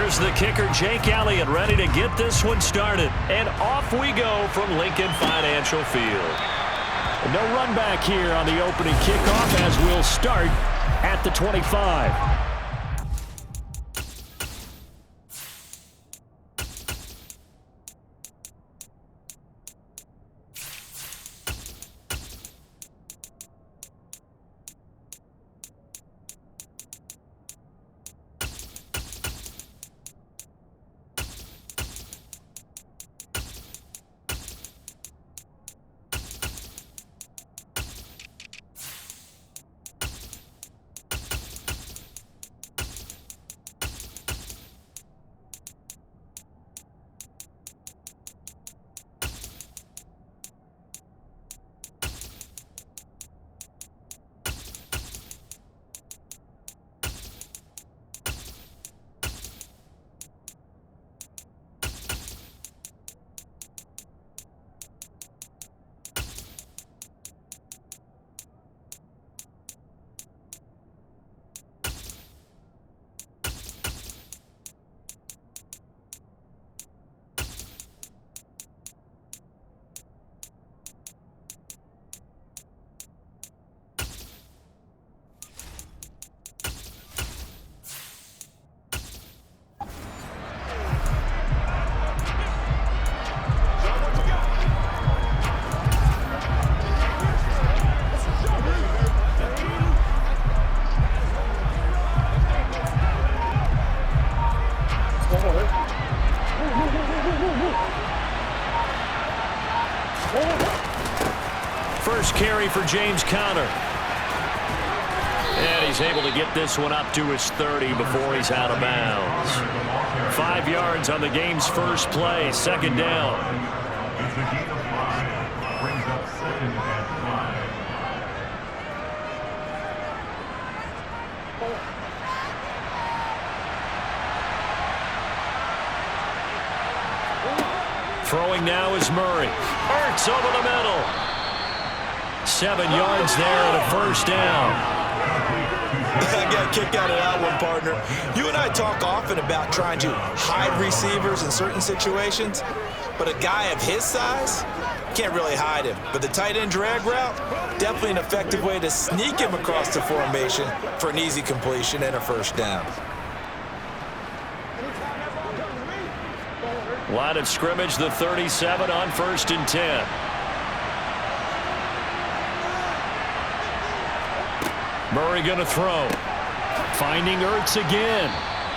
Here's the kicker, Jake Elliott, ready to get this one started. And off we go from Lincoln Financial Field. No run back here on the opening kickoff as we'll start at the 25. First carry for James Conner. And he's able to get this one up to his 30 before he's out of bounds. 5 yards on the game's first play, second down. Throwing now is Murray. Ertz over the middle. 7 yards there and a first down. I got a kick out of that one, partner. You and I talk often about trying to hide receivers in certain situations, but a guy of his size can't really hide him. But the tight end drag route, definitely an effective way to sneak him across the formation for an easy completion and a first down. Line of scrimmage, the 37 on 1st and 10. Murray going to throw. Finding Ertz again.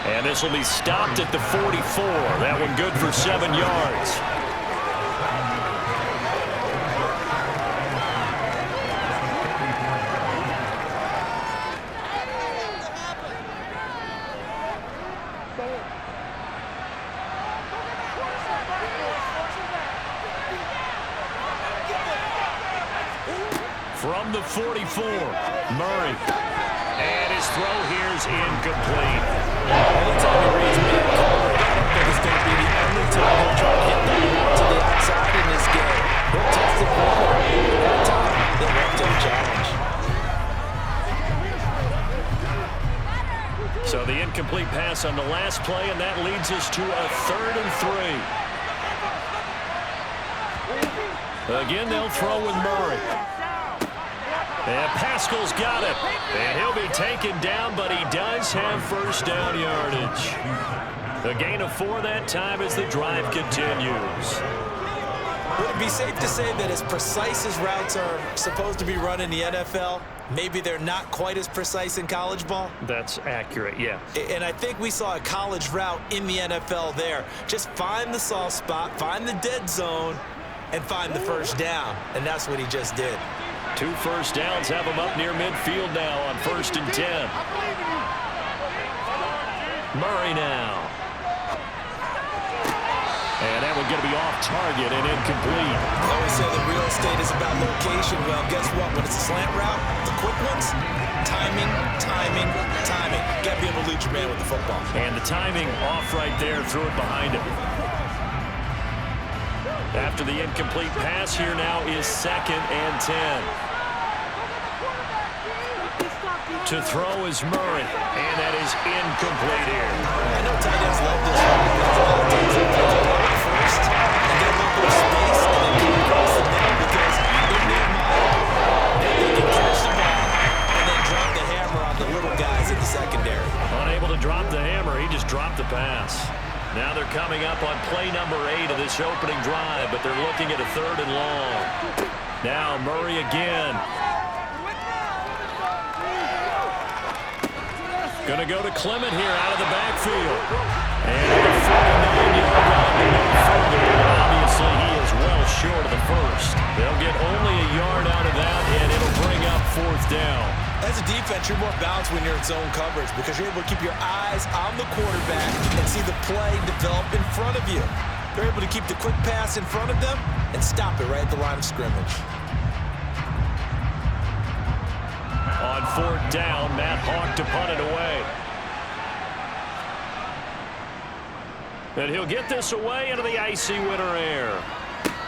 And this will be stopped at the 44. That one good for 7 yards. From the 44, Murray. And his throw here is incomplete. Anytime he reads me, I don't think it's going to be the only time he'll try to hit that ball to the outside in this game. He'll test it for that time. They'll have to challenge. So the incomplete pass on the last play, and that leads us to a 3rd and 3. Again, they'll throw with Murray. And Pascal's got it. And he'll be taken down, but he does have first down yardage. A gain of 4 that time as the drive continues. Would it be safe to say that as precise as routes are supposed to be run in the NFL, maybe they're not quite as precise in college ball? That's accurate, yeah. And I think we saw a college route in the NFL there. Just find the soft spot, find the dead zone, and find the first down. And that's what he just did. 2 first downs have him up near midfield now on 1st and 10. Murray now. And that one going to be off target and incomplete. I always say that real estate is about location. Well, guess what? When it's a slant route, the quick ones, timing, timing, timing. Got to be able to lead your man with the football. And the timing off right there, threw it behind him. After the incomplete pass, here now is 2nd and 10. To throw is Murray, and that is incomplete here. I know tight ends love this one because a lot of times they throw the ball first and get a little bit of space and then come across the middle because in their mind, they can catch the ball and then drop the hammer on the little guys in the secondary. Unable to drop the hammer, he just dropped the pass. Now they're coming up on play number 8 of this opening drive, but they're looking at a 3rd and long. Now Murray again. Going to go to Clement here out of the backfield. And a 49-yard run to no further. Obviously, he is well short of the first. They'll get only a yard out of that, and it'll bring up 4th down. As a defense, you're more balanced when you're in zone coverage because you're able to keep your eyes on the quarterback and see the play develop in front of you. They're able to keep the quick pass in front of them and stop it right at the line of scrimmage. On 4th down, Matt Hawk to punt it away. And he'll get this away into the icy winter air.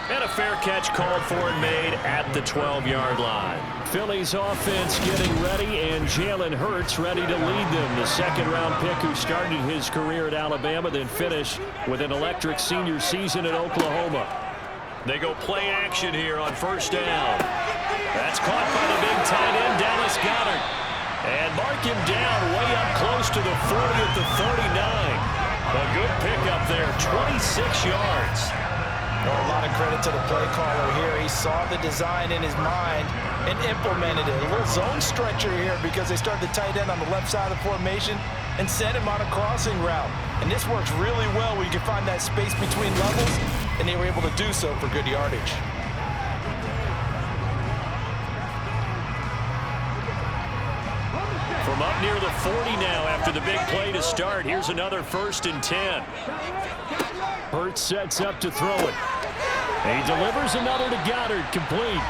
And a fair catch called for and made at the 12-yard line. Philly's offense getting ready, and Jalen Hurts ready to lead them. The second-round pick who started his career at Alabama, then finished with an electric senior season at Oklahoma. They go play action here on 1st down. That's caught by the big tight end, Dallas Goedert. And mark him down way up close to the 40 at the 39. A good pickup there, 26 yards. A lot of credit to the play caller here. He saw the design in his mind and implemented it. A little zone stretcher here because they start the tight end on the left side of the formation and send him on a crossing route. And this works really well when you can find that space between levels, and they were able to do so for good yardage. From up near the 40 now after the big play to start. Here's another 1st and 10. Hurts sets up to throw it. He delivers another to Goddard, complete.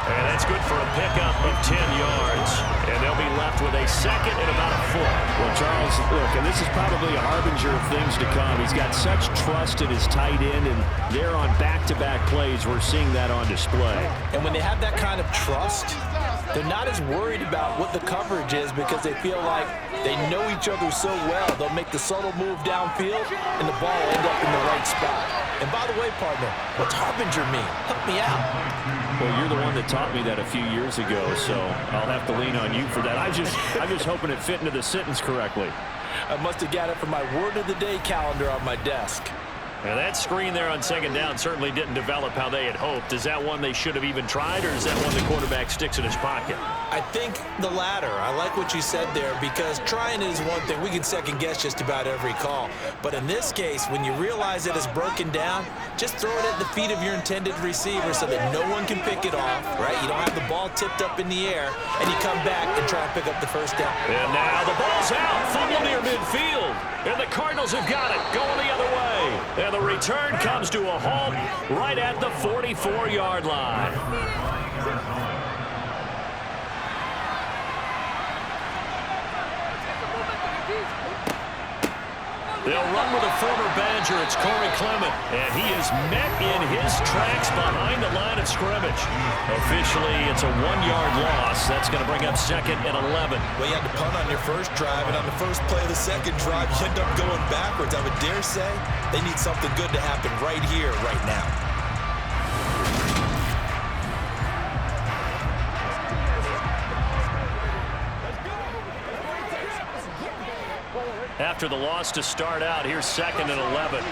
And that's good for a pickup of 10 yards. And they'll be left with a 2nd and about a foot. Well, Charles, look, and this is probably a harbinger of things to come. He's got such trust in his tight end, and they're on back-to-back plays. We're seeing that on display. And when they have that kind of trust, they're not as worried about what the coverage is because they feel like they know each other so well. They'll make the subtle move downfield, and the ball will end up in the right spot. And by the way, partner, what's harbinger mean? Help me out. Well, you're the one that taught me that a few years ago, so I'll have to lean on you for that. I'm just hoping it fit into the sentence correctly. I must have got it from my word of the day calendar on my desk. Now that screen there on 2nd down certainly didn't develop how they had hoped. Is that one they should have even tried, or is that one the quarterback sticks in his pocket? I think the latter. I like what you said there because trying is one thing. We can second guess just about every call. But in this case, when you realize that it's broken down, just throw it at the feet of your intended receiver so that no one can pick it off, right? You don't have the ball tipped up in the air, and you come back and try to pick up the 1st down. And now the ball's out, fumble near midfield. And the Cardinals have got it, going the other way. And the return comes to a halt right at the 44-yard line. They'll run with a former Badger. It's Corey Clement, and he is met in his tracks behind the line of scrimmage. Officially, it's a 1-yard loss. That's going to bring up 2nd and 11. Well, you had to punt on your first drive, and on the first play of the second drive, you end up going backwards. I would dare say they need something good to happen right here, right now. After the loss to start out, here's 2nd and 11.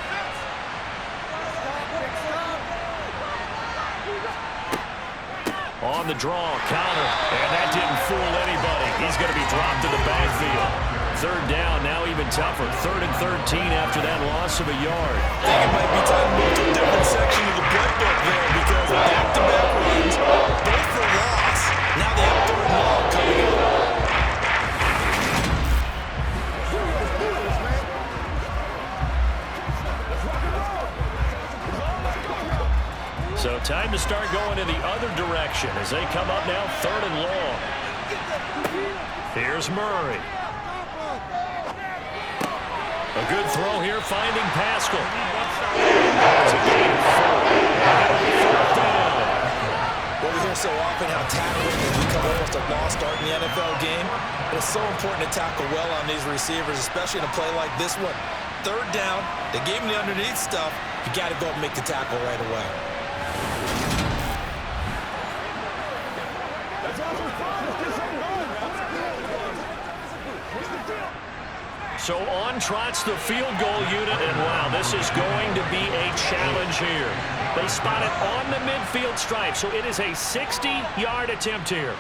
On the draw, counter, and that didn't fool anybody. He's going to be dropped to the backfield. 3rd down, now even tougher. 3rd and 13 after that loss of a yard. I think it might be time to move to a different section of the playbook there because back-to-back runs, both for loss. Now they have 3rd and long coming up. So time to start going in the other direction as they come up now 3rd and long. Here's Murray. A good throw here, finding Pascal. It's a gain of 4. Well, we hear so often how tackling has become almost a lost art in the NFL game. But it's so important to tackle well on these receivers, especially in a play like this one. Third down, they gave him the underneath stuff. You got to go and make the tackle right away. So on trots the field goal unit, and wow, this is going to be a challenge here. They spot it on the midfield stripe, so it is a 60-yard attempt here.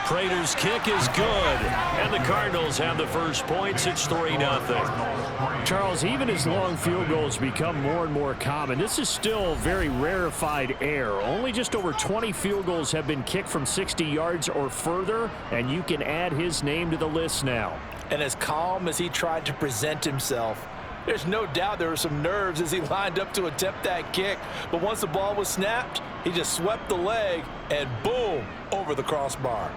Prater's kick is good, and the Cardinals have the first points. It's 3-0. Charles, even as long field goals become more and more common, this is still very rarefied air. Only just over 20 field goals have been kicked from 60 yards or further, and you can add his name to the list now. And as calm as he tried to present himself, there's no doubt there were some nerves as he lined up to attempt that kick. But once the ball was snapped, he just swept the leg and boom, over the crossbar.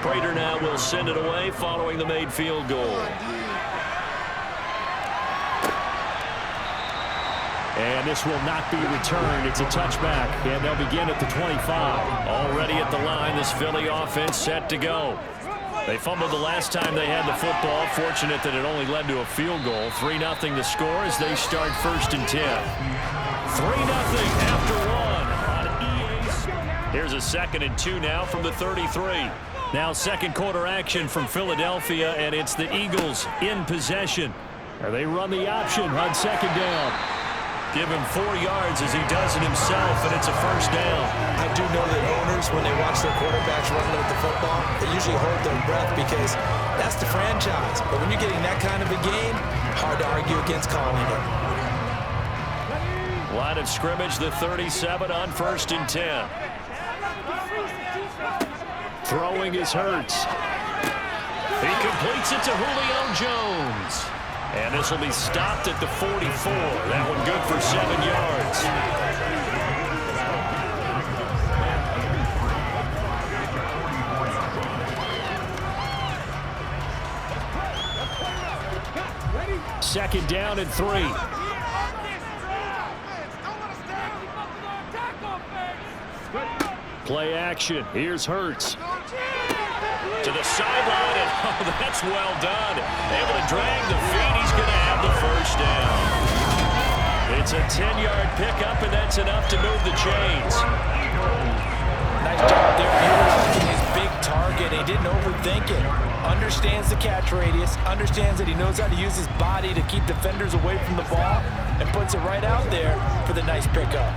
Prater now will send it away following the made field goal. And this will not be returned. It's a touchback, and they'll begin at the 25. Already at the line, this Philly offense set to go. They fumbled the last time they had the football. Fortunate that it only led to a field goal. 3-0 the score as they start 1st and 10. 3-0 after one on EA. Here's a 2nd and 2 now from the 33. Now second quarter action from Philadelphia, and it's the Eagles in possession. They run the option on 2nd down. Give him 4 yards as he does it himself, and it's a 1st down. I do know that owners, when they watch their quarterbacks run with the football, they usually hold their breath because that's the franchise. But when you're getting that kind of a game, hard to argue against calling it. Line of scrimmage, the 37 on 1st and 10. Throwing is Hurts. He completes it to Julio Jones. And this will be stopped at the 44. That one good for 7 yards. Second down and 3. Play action. Here's Hurts. To the sideline, and oh, that's well done. Able to drag the feet. He's going to have the 1st down. It's a 10-yard pickup, and that's enough to move the chains. Nice job there utilizing his big target. He didn't overthink it. Understands the catch radius. Understands that he knows how to use his body to keep defenders away from the ball, and puts it right out there for the nice pickup.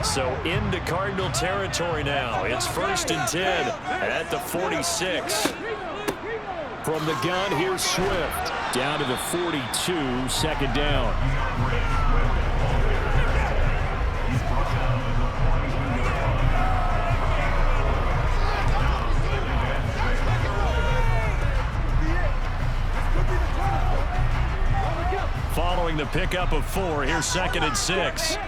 So into Cardinal territory now. It's 1st and 10 at the 46. From the gun, here's Swift. Down to the 42, 2nd down. Following the pickup of 4, here's 2nd and 6.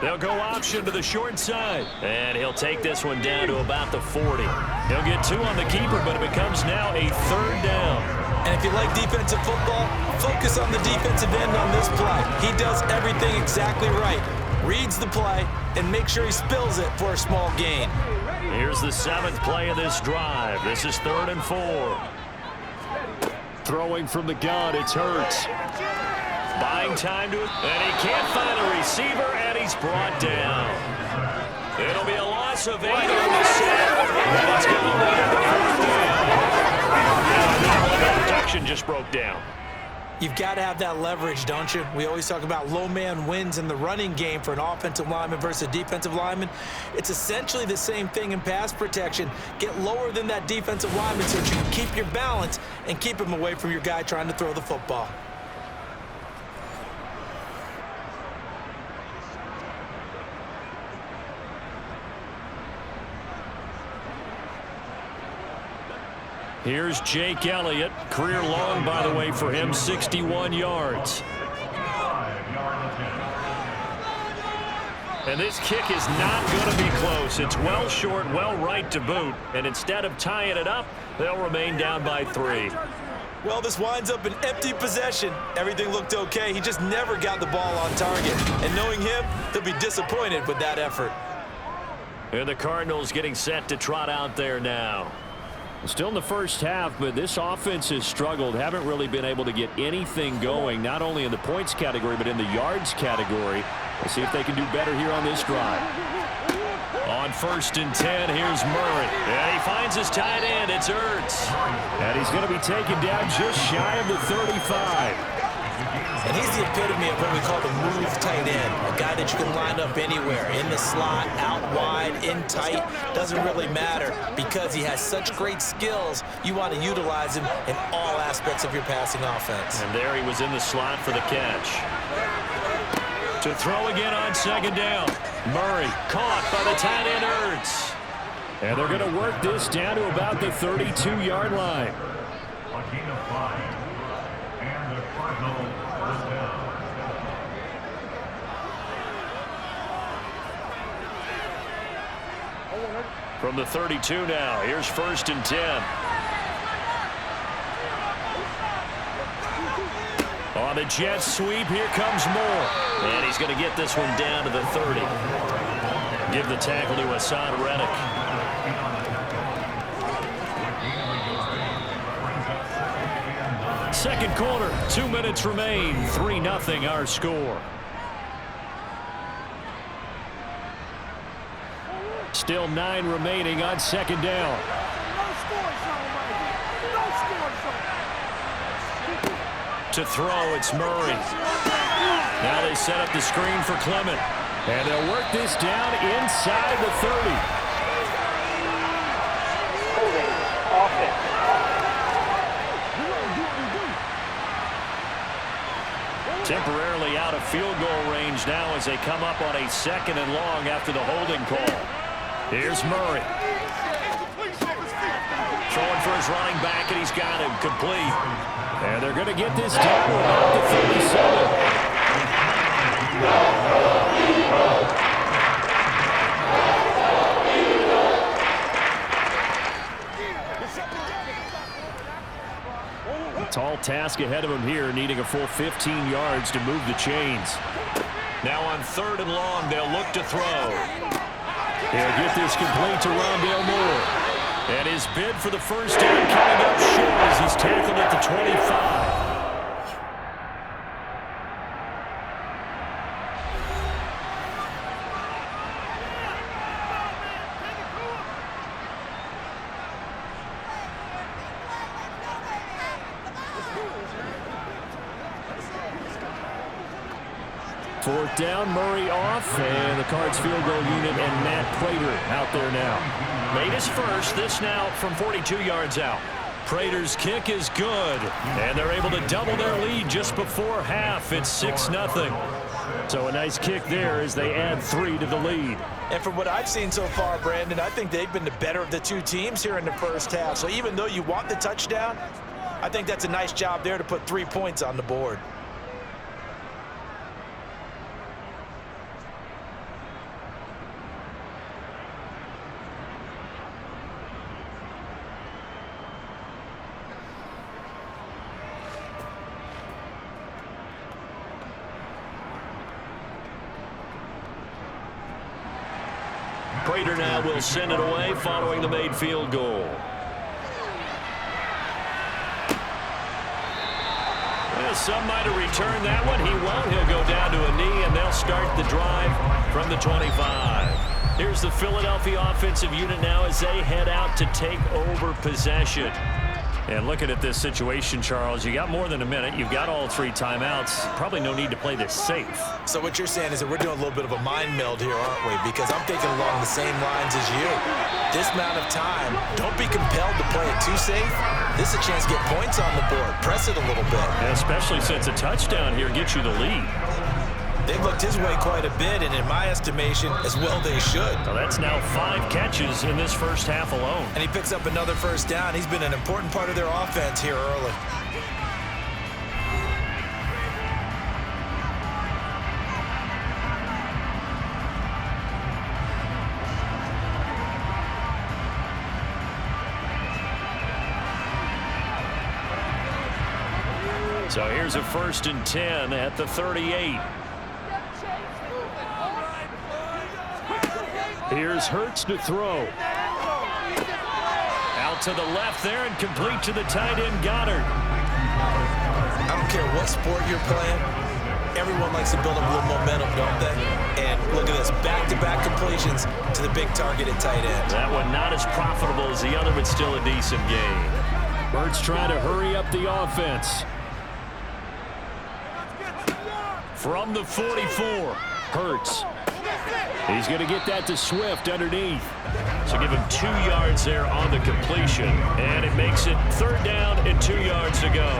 They'll go option to the short side. And he'll take this one down to about the 40. He'll get 2 on the keeper, but it becomes now a 3rd down. And if you like defensive football, focus on the defensive end on this play. He does everything exactly right. Reads the play and makes sure he spills it for a small gain. Here's the 7th play of this drive. This is 3rd and 4. Throwing from the gun, it's Hurts. Buying time to it, and he can't find a receiver, and he's brought down. It'll be a loss of 8 on the set, and it's going to be the 4th down. The protection just broke down. You've got to have that leverage, don't you? We always talk about low man wins in the running game for an offensive lineman versus a defensive lineman. It's essentially the same thing in pass protection. Get lower than that defensive lineman so that you can keep your balance and keep him away from your guy trying to throw the football. Here's Jake Elliott. Career long, by the way, for him, 61 yards. And this kick is not going to be close. It's well short, well right to boot. And instead of tying it up, they'll remain down by 3. Well, this winds up an empty possession. Everything looked okay. He just never got the ball on target. And knowing him, he'll be disappointed with that effort. And the Cardinals getting set to trot out there now. Still in the first half, but this offense has struggled. Haven't really been able to get anything going, not only in the points category, but in the yards category. Let's see if they can do better here on this drive. On 1st and 10, here's Murray. And he finds his tight end. It's Ertz. And he's going to be taken down just shy of the 35. And he's the epitome of what we call the move tight end. A guy that you can line up anywhere, in the slot, out wide, in tight. Doesn't really matter because he has such great skills. You want to utilize him in all aspects of your passing offense. And there he was in the slot for the catch. To throw again on 2nd down. Murray caught by the tight end Ertz. And they're going to work this down to about the 32-yard line. From the 32 now, here's 1st and 10. On the jet sweep, here comes Moore. And he's going to get this one down to the 30. Give the tackle to Hassan Reddick. Second quarter, 2 minutes remain. 3-0 our score. Still 9 remaining on 2nd down. To throw, it's Murray. Now they set up the screen for Clement. And they'll work this down inside the 30. Holding offense. Temporarily out of field goal range now as they come up on a 2nd and long after the holding call. Here's Murray. Throwing for his running back, and he's got him complete. And they're going to get this down to about the 37. Tall task ahead of him here, needing a full 15 yards to move the chains. Now on 3rd and long, they'll look to throw. He'll get this complete to Rondale Moore. And his bid for the first down coming up short as he's tackled at the 25. Fourth down, Murray off, and the Cards field goal unit and Matt Prater out there now. Made his first, this now from 42 yards out. Prater's kick is good, and they're able to double their lead just before half. It's 6-0. So a nice kick there as they add 3 to the lead. And from what I've seen so far, Brandon, I think they've been the better of the two teams here in the first half. So even though you want the touchdown, I think that's a nice job there to put 3 points on the board. Prater now will send it away following the made field goal. Well, some might have returned that one. He won't. He'll go down to a knee, and they'll start the drive from the 25. Here's the Philadelphia offensive unit now as they head out to take over possession. And looking at this situation, Charles, you got more than a minute. You've got all 3 timeouts. Probably no need to play this safe. So what you're saying is that we're doing a little bit of a mind meld here, aren't we? Because I'm thinking along the same lines as you. This amount of time, don't be compelled to play it too safe. This is a chance to get points on the board. Press it a little bit. And especially since a touchdown here gets you the lead. They've looked his way quite a bit, and in my estimation, as well they should. So that's now 5 catches in this first half alone. And he picks up another first down. He's been an important part of their offense here early. So here's a 1st and 10 at the 38. Here's Hurts to throw. Out to the left there and complete to the tight end Goddard. I don't care what sport you're playing. Everyone likes to build up a little momentum, don't they? And look at this, back-to-back completions to the big targeted tight end. That one not as profitable as the other, but still a decent gain. Hurts trying to hurry up the offense. From the 44, Hurts. He's going to get that to Swift underneath. so give him 2 yards there on the completion, and it makes it 3rd down and 2 yards to go.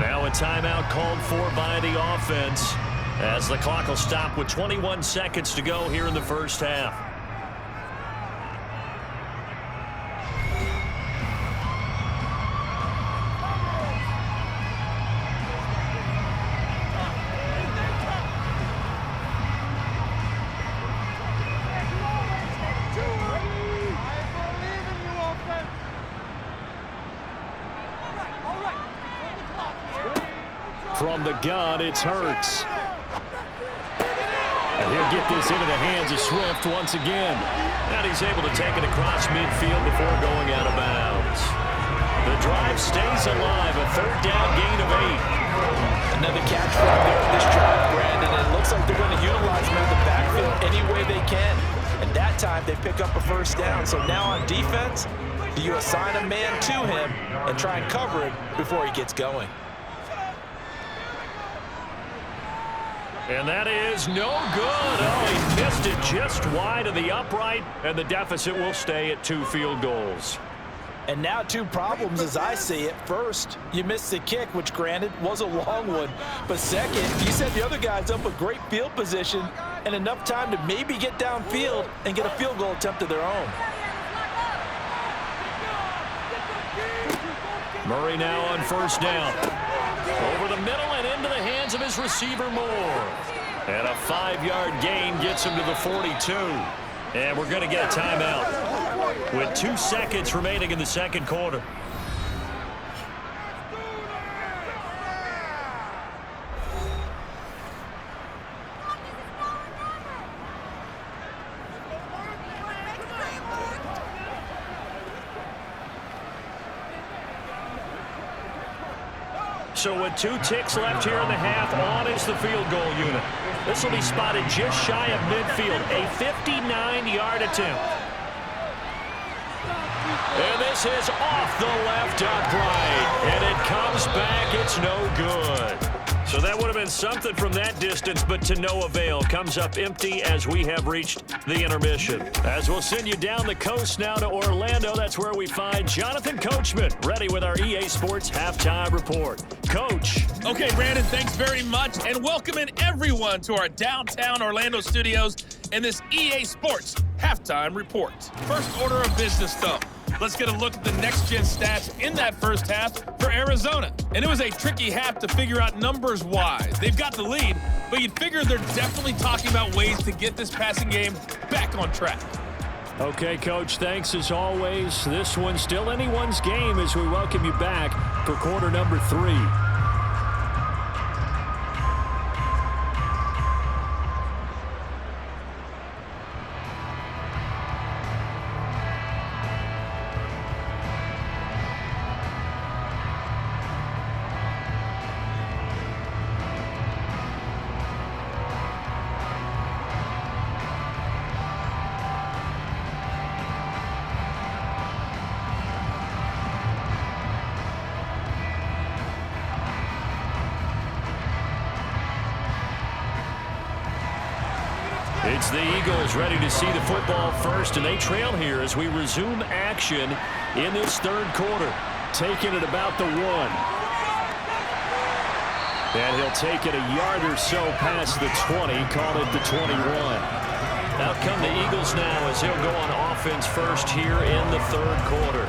Now a timeout called for by the offense as the clock will stop with 21 seconds to go here in the first half. From the gun, it's Hurts. And he'll get this into the hands of Swift once again. And he's able to take it across midfield before going out of bounds. The drive stays alive, a 3rd down gain of 8. Another catch right there in this drive, Brandon. And it looks like they're going to utilize him in the backfield any way they can. And that time they pick up a 1st down. So now on defense, do you assign a man to him and try and cover it before he gets going? And that is no good. Oh, he missed it just wide of the upright, and the deficit will stay at 2 field goals. And now 2 problems as I see it. First, you missed the kick, which granted was a long one. But second, you set the other guys up with great field position and enough time to maybe get downfield and get a field goal attempt of their own. Murray now on 1st down. Over the middle and into the hands of his receiver Moore. And a 5-yard gain gets him to the 42. And we're going to get a timeout with 2 seconds remaining in the 2nd quarter. So with 2 ticks left here in the half, on is the field goal unit. This will be spotted just shy of midfield, a 59-yard attempt. And this is off the left upright, and it comes back. It's no good. So that would have been something from that distance, but to no avail. Comes up empty as we have reached the intermission. As we'll send you down the coast now to Orlando, that's where we find Jonathan Coachman, ready with our EA Sports Halftime Report. Coach. Okay, Brandon, thanks very much, and welcoming everyone to our downtown Orlando studios in this EA Sports Halftime Report. First order of business, though. Let's get a look at the next-gen stats in that first half for Arizona. And it was a tricky half to figure out numbers-wise. They've got the lead, but you'd figure they're definitely talking about ways to get this passing game back on track. Okay, Coach, thanks as always. This one's still anyone's game as we welcome you back for quarter number 3. It's the Eagles ready to see the football first, and they trail here as we resume action in this 3rd quarter. Taking it about the 1. And he'll take it a yard or so past the 20, call it the 21. Out come the Eagles now as he'll go on offense first here in the 3rd quarter.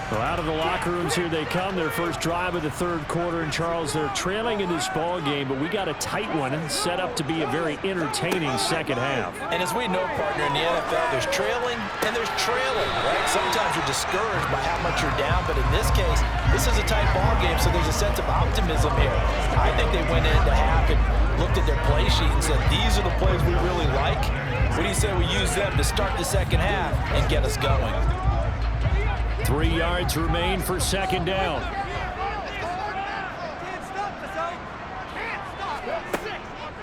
Well, out of the locker rooms here they come. Their first drive of the third quarter. And, Charles, they're trailing in this ball game, but we got a tight one set up to be a very entertaining second half. And as we know, partner, in the NFL, there's trailing and there's trailing, right? Sometimes you're discouraged by how much you're down, but in this case, this is a tight ball game, so there's a sense of optimism here. I think they went into half and looked at their play sheet and said, these are the plays we really like. What do you say we use them to start the second half and get us going? 3 yards remain for second down.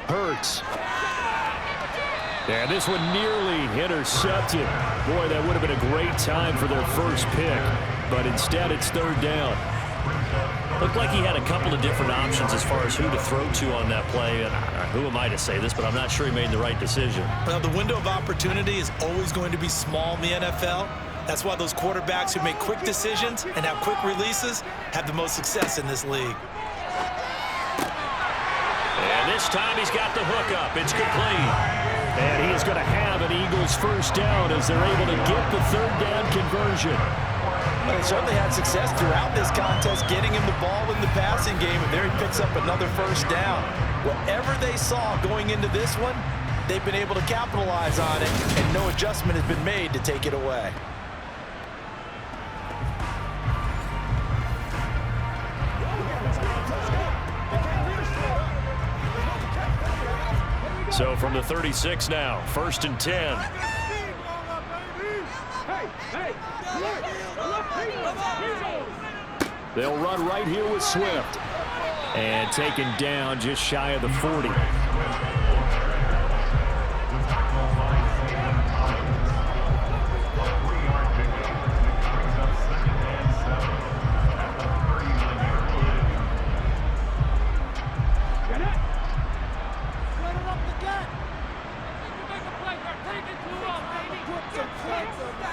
Hurts. And this one nearly intercepted. Boy, that would have been a great time for their first pick. But instead, it's third down. Looked like he had a couple of different options as far as who to throw to on that play. And who am I to say this, but I'm not sure he made the right decision. Well, the window of opportunity is always going to be small in the NFL. That's why those quarterbacks who make quick decisions and have quick releases have the most success in this league. And this time he's got the hook up. It's complete. And he is going to have an Eagles first down as they're able to get the third down conversion. Well, they certainly had success throughout this contest, getting him the ball in the passing game, and there he picks up another first down. Whatever they saw going into this one, they've been able to capitalize on it, and no adjustment has been made to take it away. So from the 36 now, 1st and 10. They'll run right here with Swift. And taken down just shy of the 40.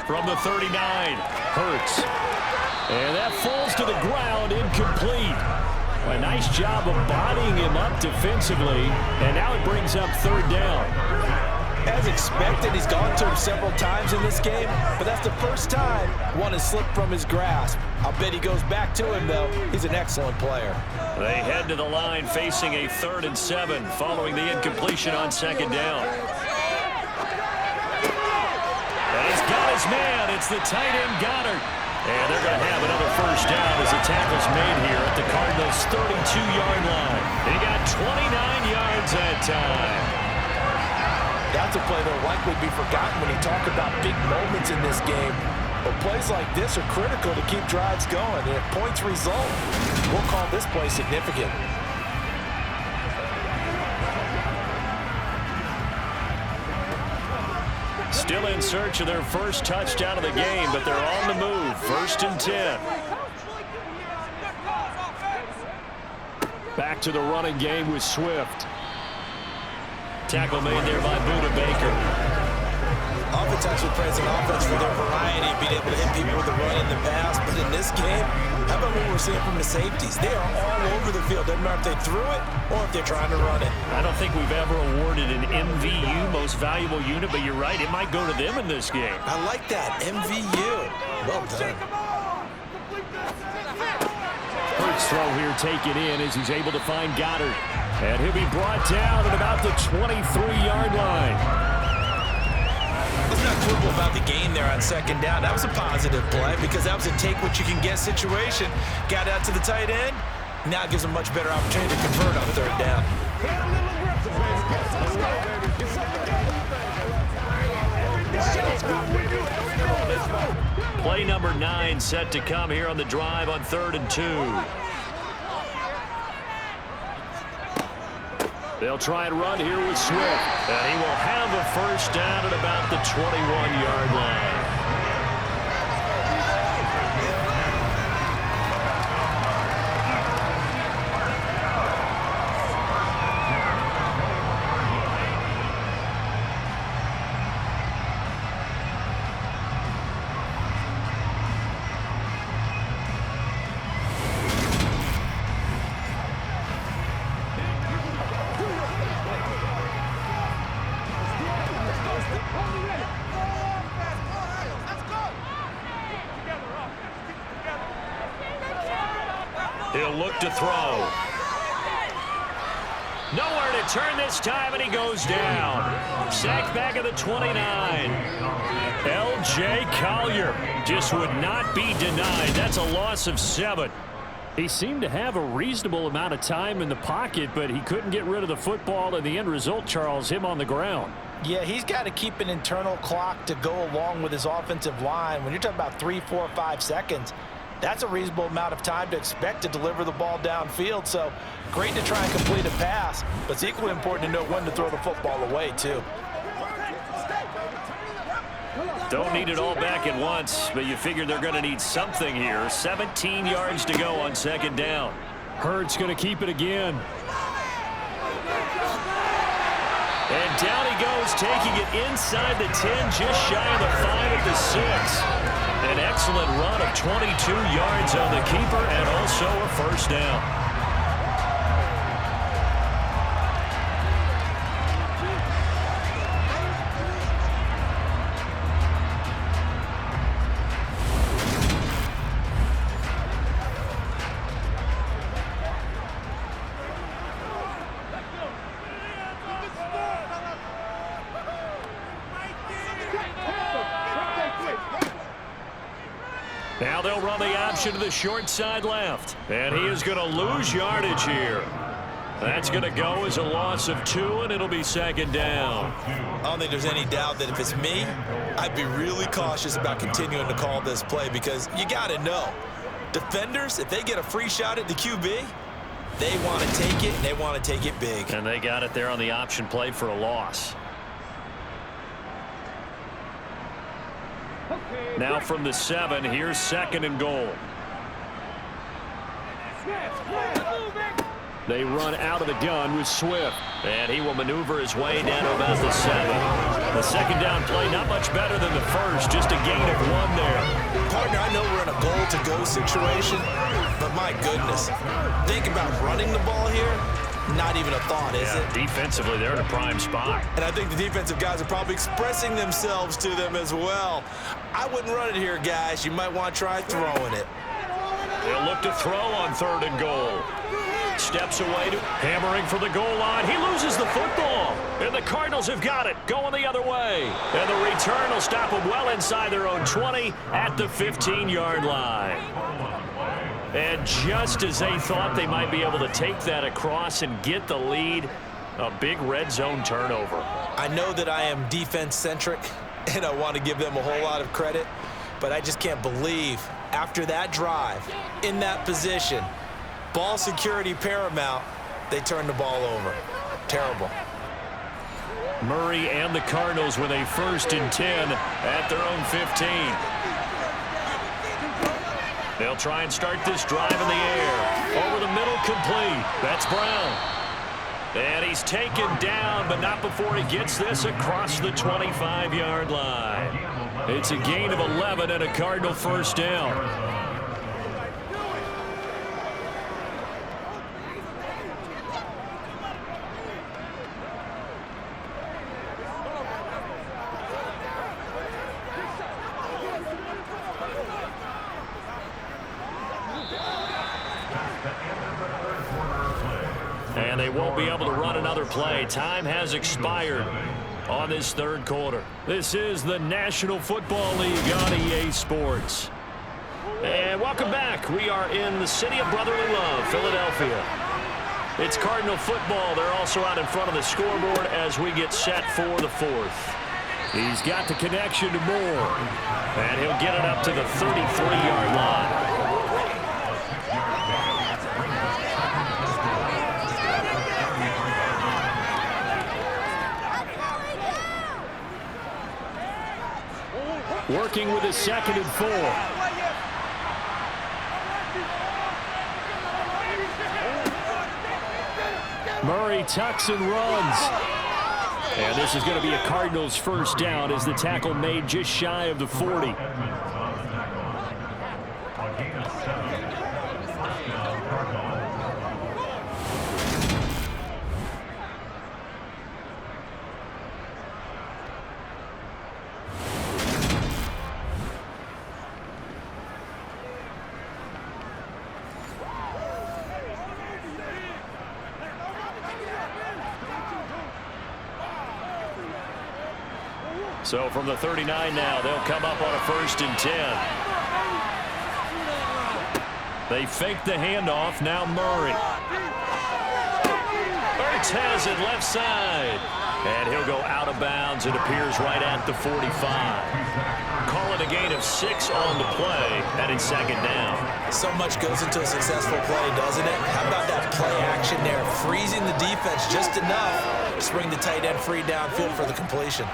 From the 39, Hurts. And that falls to the ground, incomplete. A nice job of bodying him up defensively, and now it brings up third down. As expected, he's gone to him several times in this game, but that's the first time one has slipped from his grasp. I'll bet he goes back to him, though. He's an excellent player. They head to the line facing a 3rd and 7 following the incompletion on second down. And he's got his man. It's the tight end Goddard. And they're going to have another first down as the tackle's made here at the Cardinals' 32-yard line. He got 29 yards that time. That's a play that'll likely be forgotten when you talk about big moments in this game. But plays like this are critical to keep drives going. And if points result, we'll call this play significant. Still in search of their first touchdown of the game, but they're on the move. 1st and 10. Back to the running game with Swift. Tackle made there by Buda Baker. Oftentimes we praise an offense for their variety, being able to hit people with the run and the pass. But in this game, how about what we're seeing from the safeties? They are all over the field. Doesn't matter if they threw it or if they're trying to run it. I don't think we've ever awarded an MVU, most valuable unit, but you're right, it might go to them in this game. I like that, MVU. Well done. First throw here taken in as he's able to find Goddard. And he'll be brought down at about the 23-yard line. Let's not quibble about the gain there on second down. That was a positive play because that was a take-what-you-can-get situation. Got out to the tight end. Now it gives them much better opportunity to convert on third down. Play number 9 set to come here on the drive on 3rd and 2. They'll try and run here with Swift. And he will have a first down at about the 21-yard line. look to throw. Nowhere to turn this time, and he goes down. Sacked back at the 29. L.J. Collier just would not be denied. That's a loss of 7. He seemed to have a reasonable amount of time in the pocket, but he couldn't get rid of the football, and the end result, Charles, him on the ground. Yeah, he's got to keep an internal clock to go along with his offensive line. When you're talking about 3, 4, 5 seconds, that's a reasonable amount of time to expect to deliver the ball downfield. So great to try and complete a pass, but it's equally important to know when to throw the football away, too. Don't need it all back at once, but you figure they're going to need something here. 17 yards to go on second down. Hurts going to keep it again. And down he goes, taking it inside the 10, just shy of the 5 at the 6. An excellent run of 22 yards on the keeper and also a first down. Now they'll run the option to the short side left. And he is going to lose yardage here. That's going to go as a loss of 2, and it'll be second down. I don't think there's any doubt that if it's me, I'd be really cautious about continuing to call this play because you got to know, defenders, if they get a free shot at the QB, they want to take it, and they want to take it big. And they got it there on the option play for a loss. Now from the 7, here's second and goal. They run out of the gun with Swift. And he will maneuver his way down to about the 7. The second down play not much better than the first, just a gain of 1 there. Partner, I know we're in a goal-to-go situation, but my goodness, think about running the ball here. Not even a thought, is it? Defensively, they're in a prime spot. And I think the defensive guys are probably expressing themselves to them as well. I wouldn't run it here, guys. You might want to try throwing it. They'll look to throw on third and goal. Steps away to hammering for the goal line. He loses the football. And the Cardinals have got it, going the other way. And the return will stop them well inside their own 20 at the 15-yard line. And just as they thought they might be able to take that across and get the lead, a big red zone turnover. I know that I am defense-centric, and I want to give them a whole lot of credit, but I just can't believe after that drive, in that position, ball security paramount, they turned the ball over. Terrible. Murray and the Cardinals with a 1st and 10 at their own 15. They'll try and start this drive in the air. Over the middle, complete. That's Brown. And he's taken down, but not before he gets this across the 25-yard line. It's a gain of 11 and a Cardinal first down. And they won't be able to run another play. Time has expired on this third quarter. This is the National Football League on EA Sports. And welcome back. We are in the city of brotherly love, Philadelphia. It's Cardinal football. They're also out in front of the scoreboard as we get set for the 4th. He's got the connection to Moore. And he'll get it up to the 33-yard line. Working with a 2nd and 4. Murray tucks and runs. And this is going to be a Cardinals first down as the tackle made just shy of the 40. So from the 39 now, they'll come up on a 1st and 10. They fake the handoff. Now Murray. Ertz has it left side. And he'll go out of bounds. It appears right at the 45. Call it a gain of 6 on the play. And it's 2nd down. So much goes into a successful play, doesn't it? How about that play action there? Freezing the defense just enough to bring the tight end free downfield for the completion.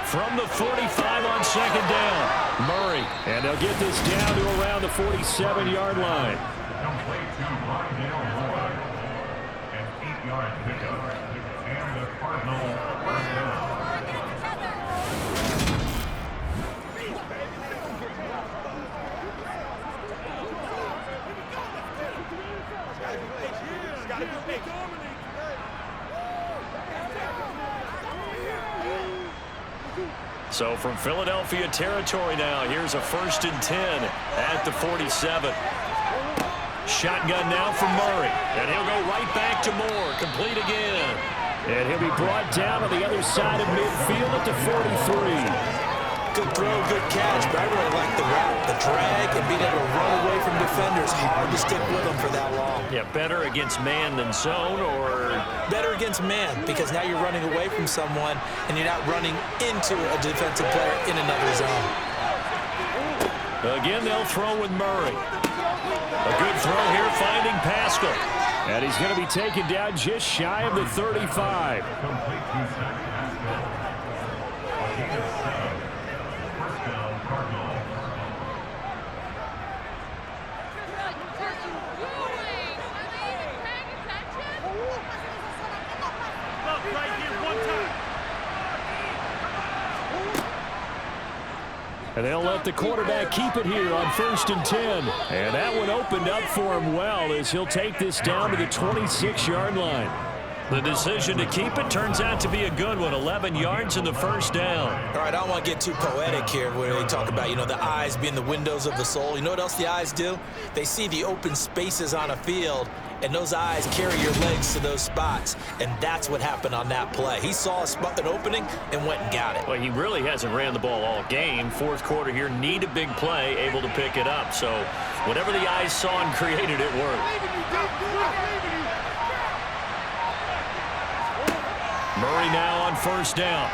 From the 45 on 2nd down, Murray. And they'll get this down to around the 47-yard line. Complete to Rondale Moore. An 8-yard pickup. And the Cardinals first down. So from Philadelphia territory now, here's a 1st and 10 at the 47. Shotgun now from Murray. And he'll go right back to Moore. Complete again. And he'll be brought down on the other side of midfield at the 43. Good throw, good catch, but I really like the route, the drag, and being able to run away from defenders. Hard to stick with them for that long. Yeah, better against man than zone, or better against man, because now you're running away from someone and you're not running into a defensive player in another zone. Again, they'll throw with Murray. A good throw here, finding Pascal. And he's going to be taken down just shy of the 35. Complete to Zach Pascal. A gain of 7. First down, Cardinals. And they'll let the quarterback keep it here on 1st and 10. And that one opened up for him well as he'll take this down to the 26-yard line. The decision to keep it turns out to be a good one. 11 yards in the 1st down. All right, I don't want to get too poetic here where they talk about, the eyes being the windows of the soul. You know what else the eyes do? They see the open spaces on a field, and those eyes carry your legs to those spots, and that's what happened on that play. He saw an opening and went and got it. Well, he really hasn't ran the ball all game. 4th quarter here, need a big play, able to pick it up. So whatever the eyes saw and created, it worked. Murray now on 1st down.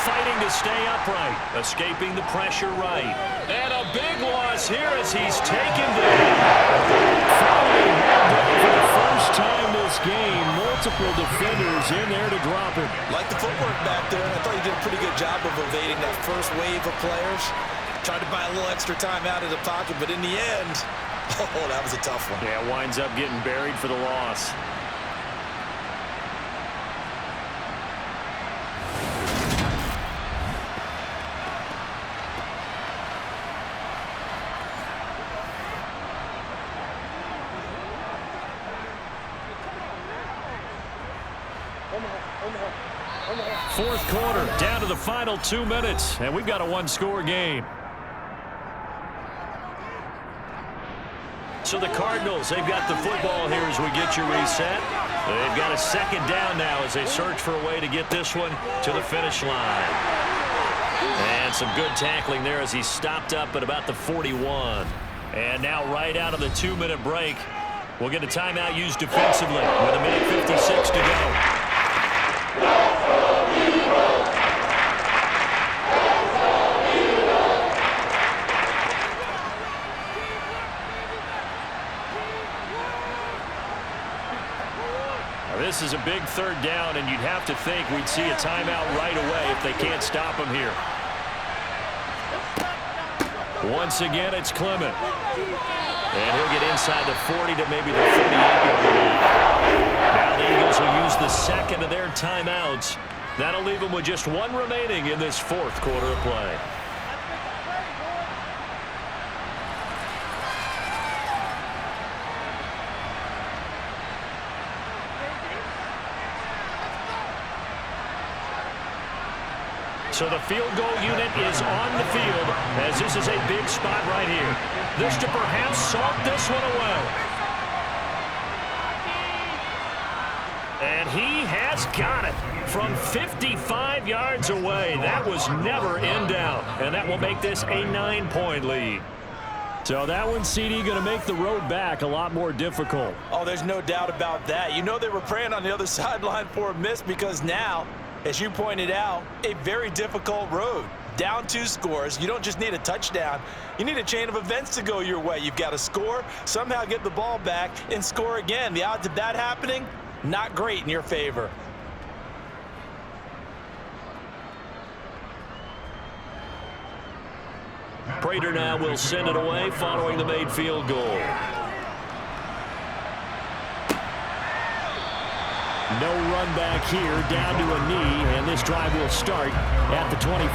Fighting to stay upright. Escaping the pressure right. And a big loss here as he's taken down. For the first time this game, multiple defenders in there to drop him. Like the footwork back there, and I thought he did a pretty good job of evading that first wave of players. Tried to buy a little extra time out of the pocket, but in the end, oh, that was a tough one. Yeah, winds up getting buried for the loss. Fourth quarter, down to the final 2 minutes, and we've got a one-score game. So the Cardinals, they've got the football here as we get you reset. They've got a 2nd down now as they search for a way to get this one to the finish line. And some good tackling there as he stopped up at about the 41. And now right out of the 2-minute break, we'll get a timeout used defensively with 1:56 to go. This is a big 3rd down, and you'd have to think we'd see a timeout right away if they can't stop him here. Once again, it's Clement. And he'll get inside the 40 to maybe the 48-yard line. Now the Eagles will use the 2nd of their timeouts. That'll leave them with just 1 remaining in this 4th quarter of play. So the field goal unit is on the field as this is a big spot right here. This to perhaps salt this one away. And he has got it from 55 yards away. That was never in doubt. And that will make this a 9-point lead. So that one, CD, going to make the road back a lot more difficult. Oh, there's no doubt about that. You know they were praying on the other sideline for a miss because now, as you pointed out, a very difficult road. Down 2 scores. You don't just need a touchdown. You need a chain of events to go your way. You've got to score, somehow get the ball back, and score again. The odds of that happening, not great in your favor. Prater now will send it away following the made field goal. No run back here, down to a knee, and this drive will start at the 25.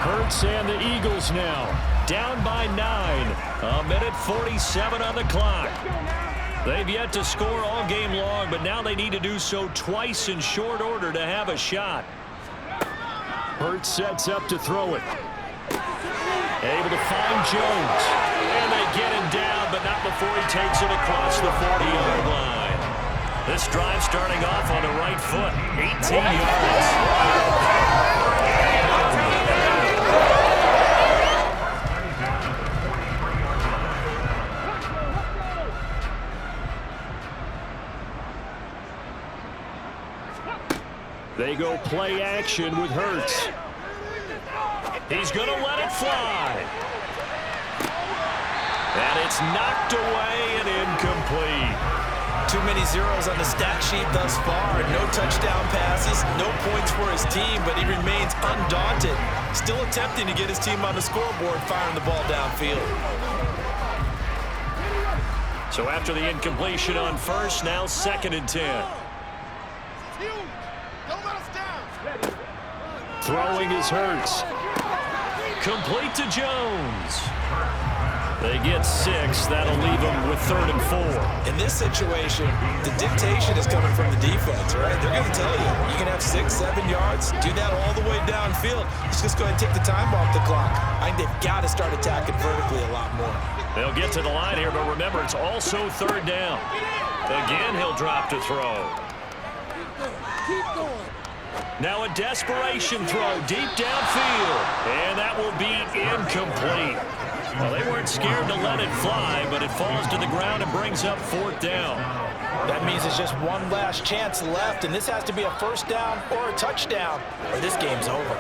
Hurts and the Eagles now down by 9. 1:47 on the clock. They've yet to score all game long, but now they need to do so twice in short order to have a shot. Hurts sets up to throw it. Able to find Jones. And they get him down, but not before he takes it across the 40-yard line. This drive starting off on the right foot. 18 yards. They go play action with Hurts. He's going to let it fly. And it's knocked away and incomplete. Too many zeros on the stat sheet thus far. No touchdown passes, no points for his team, but he remains undaunted. Still attempting to get his team on the scoreboard, firing the ball downfield. So after the incompletion on first, now 2nd and 10. Throwing his Hurts. Complete to Jones. They get 6. That'll leave them with 3rd and 4. In this situation, the dictation is coming from the defense, right? They're going to tell you, you can have 6, 7 yards, do that all the way downfield. Let's just go ahead and take the time off the clock. I think they've got to start attacking vertically a lot more. They'll get to the line here, but remember, it's also 3rd down. Again, he'll drop to throw. Now a desperation throw deep downfield, and that will be incomplete. Well, they weren't scared to let it fly, but it falls to the ground and brings up 4th down. That means it's just one last chance left, and this has to be a 1st down or a touchdown, or this game's over.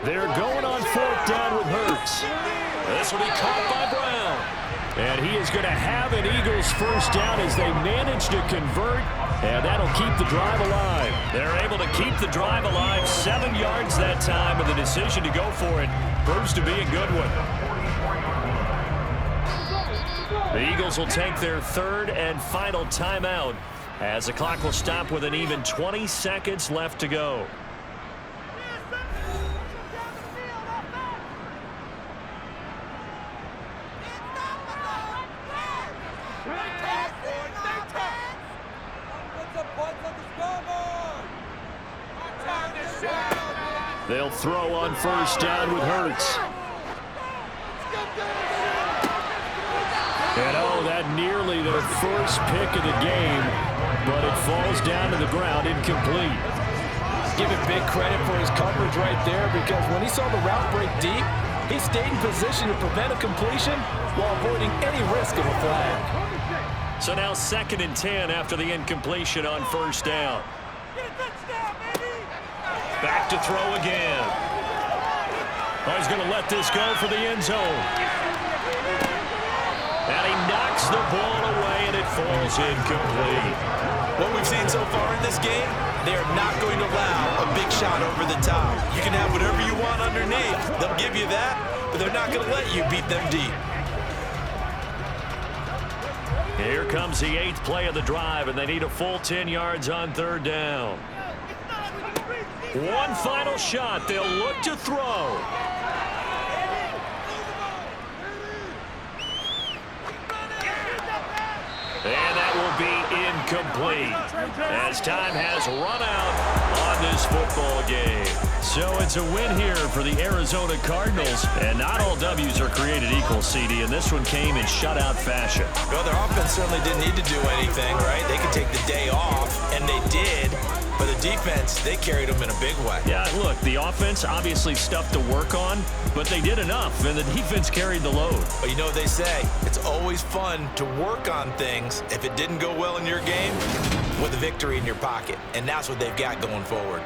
They're going on 4th down with Hurts. This will be caught by Brown. And he is going to have an Eagles 1st down as they manage to convert, and that'll keep the drive alive. They're able to keep the drive alive 7 yards that time, and the decision to go for it proves to be a good one. The Eagles will take their 3rd and final timeout as the clock will stop with an even 20 seconds left to go. They'll throw on 1st down with Hurts. And that nearly their first pick of the game, but it falls down to the ground incomplete. Give him big credit for his coverage right there, because when he saw the route break deep, he stayed in position to prevent a completion while avoiding any risk of a flag. So now 2nd and 10 after the incompletion on 1st down. Back to throw again. Oh, he's going to let this go for the end zone. And he knocks the ball away, and it falls incomplete. What we've seen so far in this game, they are not going to allow a big shot over the top. You can have whatever you want underneath. They'll give you that, but they're not going to let you beat them deep. Here comes the 8th play of the drive, and they need a full 10 yards on 3rd down. One final shot. They'll look to throw. And that will be incomplete as time has run out on this football game. So it's a win here for the Arizona Cardinals. And not all W's are created equal, CD, and this one came in shutout fashion. Well, their offense certainly didn't need to do anything, right? They could take the day off, and they did. But the defense, they carried them in a big way. Yeah, look, the offense obviously stuff to work on, but they did enough, and the defense carried the load. But you know what they say, it's always fun to work on things if it didn't go well in your game with a victory in your pocket. And that's what they've got going forward.